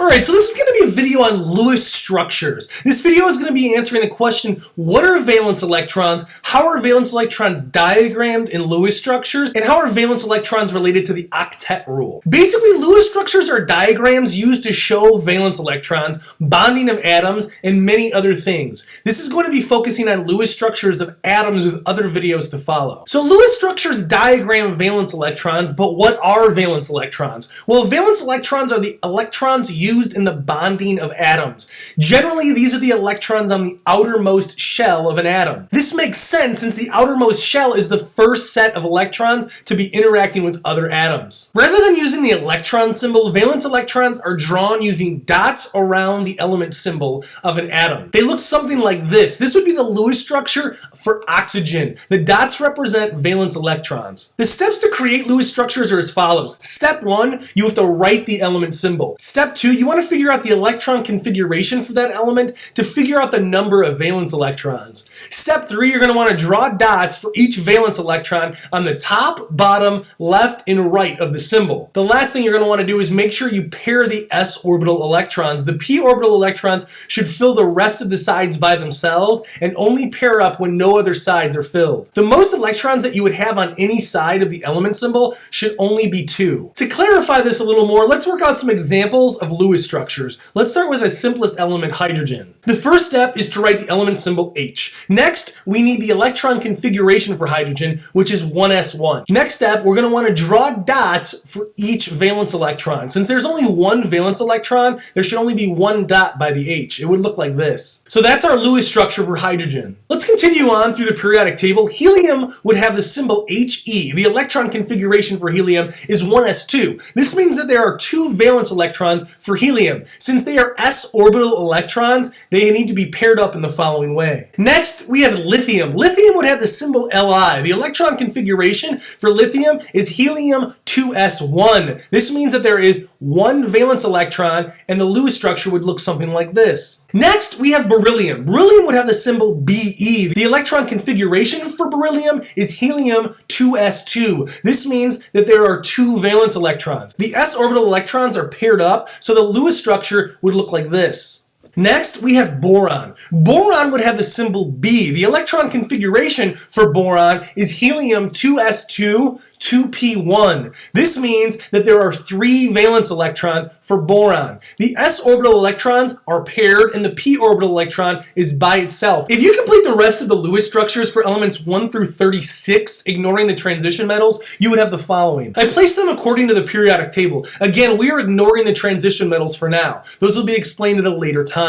Alright, so this is going to be a video on Lewis structures. This video is going to be answering the question, what are valence electrons, how are valence electrons diagrammed in Lewis structures, and how are valence electrons related to the Octet Rule. Basically, Lewis structures are diagrams used to show valence electrons, bonding of atoms, and many other things. This is going to be focusing on Lewis structures of atoms with other videos to follow. So Lewis structures diagram valence electrons, but what are valence electrons? Well, valence electrons are the electrons used in the bonding of atoms. Generally, these are the electrons on the outermost shell of an atom. This makes sense since the outermost shell is the first set of electrons to be interacting with other atoms. Rather than using the electron symbol, valence electrons are drawn using dots around the element symbol of an atom. They look something like this. This would be the Lewis structure for oxygen. The dots represent valence electrons. The steps to create Lewis structures are as follows. Step 1, you have to write the element symbol. Step 2, you want to figure out the electron configuration for that element to figure out the number of valence electrons. Step 3, you're going to want to draw dots for each valence electron on the top, bottom, left, and right of the symbol. The last thing you're going to want to do is make sure you pair the s orbital electrons. The p orbital electrons should fill the rest of the sides by themselves and only pair up when no other sides are filled. The most electrons that you would have on any side of the element symbol should only be 2. To clarify this a little more, let's work out some examples of Lewis structures. Let's start with the simplest element, hydrogen. The first step is to write the element symbol H. Next, we need the electron configuration for hydrogen, which is 1s1. Next step, we're going to want to draw dots for each valence electron. Since there's only one valence electron, there should only be one dot by the H. It would look like this. So that's our Lewis structure for hydrogen. Let's continue on through the periodic table. Helium would have the symbol He. The electron configuration for helium is 1s2. This means that there are 2 valence electrons for helium. Since they are s orbital electrons, they need to be paired up in the following way. Next, we have lithium. Lithium would have the symbol Li. The electron configuration for lithium is helium 2s1. This means that there is 1 valence electron, and the Lewis structure would look something like this. Next, we have beryllium. Beryllium would have the symbol Be. The electron configuration for beryllium is helium 2s2. This means that there are 2 valence electrons. The s orbital electrons are paired up, so the Lewis structure would look like this. Next, we have boron. Boron would have the symbol B. The electron configuration for boron is helium 2s2, 2p1. This means that there are 3 valence electrons for boron. The s orbital electrons are paired and the p orbital electron is by itself. If you complete the rest of the Lewis structures for elements 1 through 36, ignoring the transition metals, you would have the following. I placed them according to the periodic table. Again, we are ignoring the transition metals for now. Those will be explained at a later time.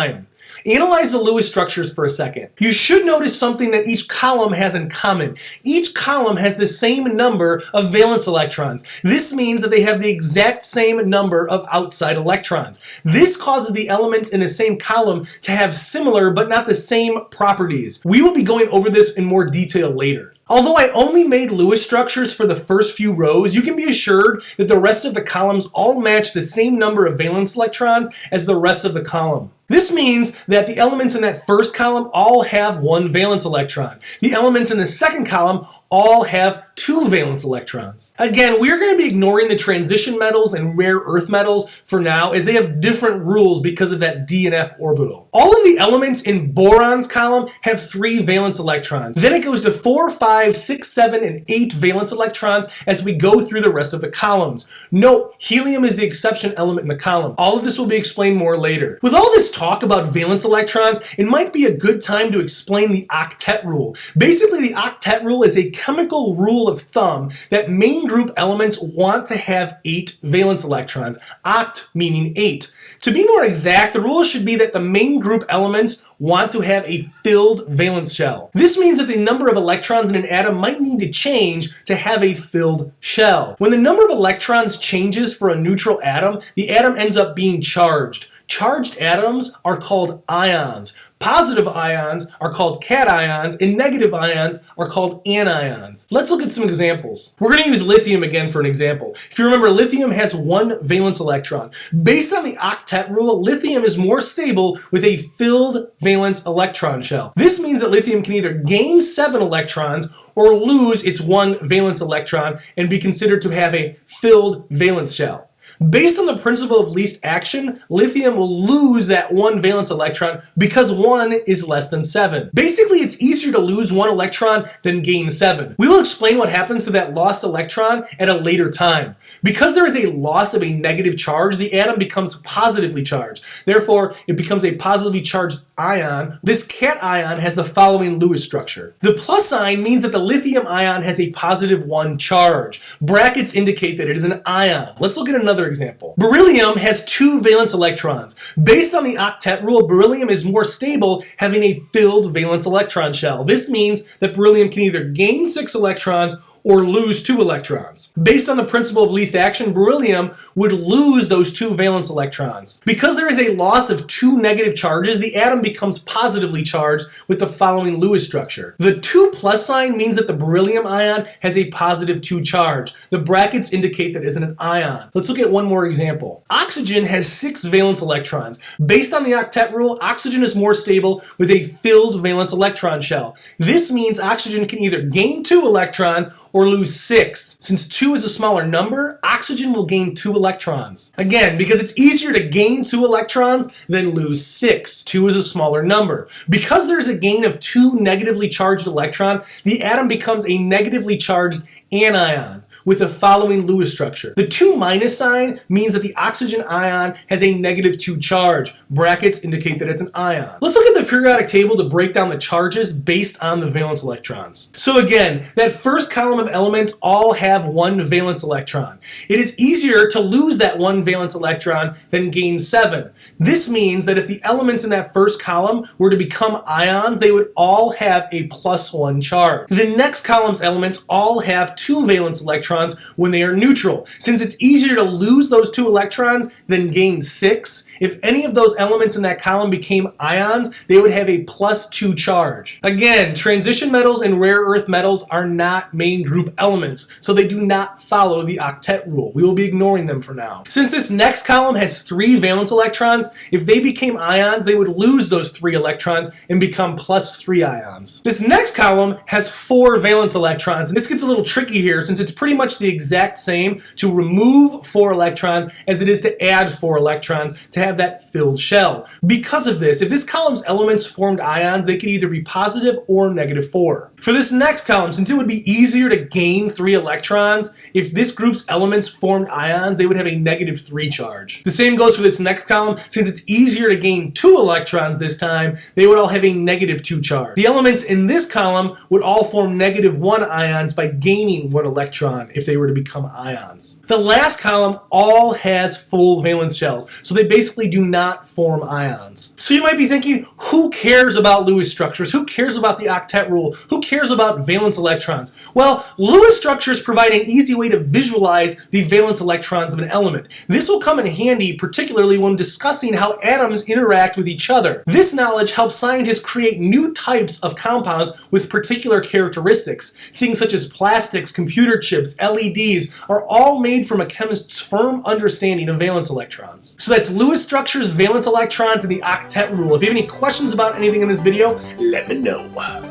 Analyze the Lewis structures for a second. You should notice something that each column has in common. Each column has the same number of valence electrons. This means that they have the exact same number of outside electrons. This causes the elements in the same column to have similar but not the same properties. We will be going over this in more detail later. Although I only made Lewis structures for the first few rows, you can be assured that the rest of the columns all match the same number of valence electrons as the rest of the column. This means that the elements in that first column all have 1 valence electron. The elements in the second column all have 2 valence electrons. Again, we're going to be ignoring the transition metals and rare earth metals for now, as they have different rules because of that d and f orbital. All of the elements in boron's column have 3 valence electrons. Then it goes to 4, 5, 6, 7, and 8 valence electrons as we go through the rest of the columns. Note, helium is the exception element in the column. All of this will be explained more later. With all this talk about valence electrons, it might be a good time to explain the Octet Rule. Basically, the Octet Rule is a chemical rule of thumb that main group elements want to have 8 valence electrons. Oct meaning 8. To be more exact, the rule should be that the main group elements want to have a filled valence shell. This means that the number of electrons in an atom might need to change to have a filled shell. When the number of electrons changes for a neutral atom, the atom ends up being charged. Charged atoms are called ions. Positive ions are called cations, and negative ions are called anions. Let's look at some examples. We're going to use lithium again for an example. If you remember, lithium has 1 valence electron. Based on the Octet Rule, lithium is more stable with a filled valence electron shell. This means that lithium can either gain 7 electrons or lose its 1 valence electron and be considered to have a filled valence shell. Based on the principle of least action, lithium will lose that one valence electron because 1 is less than 7. Basically, it's easier to lose 1 electron than gain 7. We will explain what happens to that lost electron at a later time. Because there is a loss of a negative charge, the atom becomes positively charged. Therefore, it becomes a positively charged ion. This cation has the following Lewis structure. The plus sign means that the lithium ion has a positive 1 charge. Brackets indicate that it is an ion. Let's look at another example. Beryllium has 2 valence electrons. Based on the octet rule, beryllium is more stable, having a filled valence electron shell. This means that beryllium can either gain 6 electrons or lose 2 electrons. Based on the principle of least action, beryllium would lose those 2 valence electrons. Because there is a loss of 2 negative charges, the atom becomes positively charged with the following Lewis structure. The 2 plus sign means that the beryllium ion has a positive 2 charge. The brackets indicate that it is an ion. Let's look at one more example. Oxygen has 6 valence electrons. Based on the octet rule, oxygen is more stable with a filled valence electron shell. This means oxygen can either gain 2 electrons or lose 6. Since 2 is a smaller number, oxygen will gain 2 electrons. Again, because it's easier to gain 2 electrons than lose 6. 2 is a smaller number. Because there's a gain of 2 negatively charged electrons, the atom becomes a negatively charged anion with the following Lewis structure. The 2 minus sign means that the oxygen ion has a negative 2 charge. Brackets indicate that it's an ion. Let's look at the periodic table to break down the charges based on the valence electrons. So again, that first column of elements all have 1 valence electron. It is easier to lose that 1 valence electron than gain 7. This means that if the elements in that first column were to become ions, they would all have a plus 1 charge. The next column's elements all have 2 valence electrons when they are neutral. Since it's easier to lose those 2 electrons than gain 6, if any of those elements in that column became ions, they would have a plus 2 charge. Again, transition metals and rare earth metals are not main group elements, so they do not follow the octet rule. We will be ignoring them for now. Since this next column has 3 valence electrons, if they became ions, they would lose those 3 electrons and become plus 3 ions. This next column has 4 valence electrons, and this gets a little tricky here since it's pretty much the exact same to remove 4 electrons as it is to add 4 electrons to have that filled shell. Because of this, if this column's elements formed ions, they could either be positive or negative 4. For this next column, since it would be easier to gain 3 electrons, if this group's elements formed ions, they would have a negative 3 charge. The same goes for this next column. Since it's easier to gain 2 electrons this time, they would all have a negative 2 charge. The elements in this column would all form negative 1 ions by gaining 1 electron if they were to become ions. The last column all has full valence shells, so they basically do not form ions. So you might be thinking, who cares about Lewis structures? Who cares about the octet rule? Who cares about valence electrons? Well, Lewis structures provide an easy way to visualize the valence electrons of an element. This will come in handy, particularly when discussing how atoms interact with each other. This knowledge helps scientists create new types of compounds with particular characteristics. Things such as plastics, computer chips, LEDs are all made from a chemist's firm understanding of valence electrons. So that's Lewis structures, valence electrons, and the octet rule. If you have any questions about anything in this video, let me know.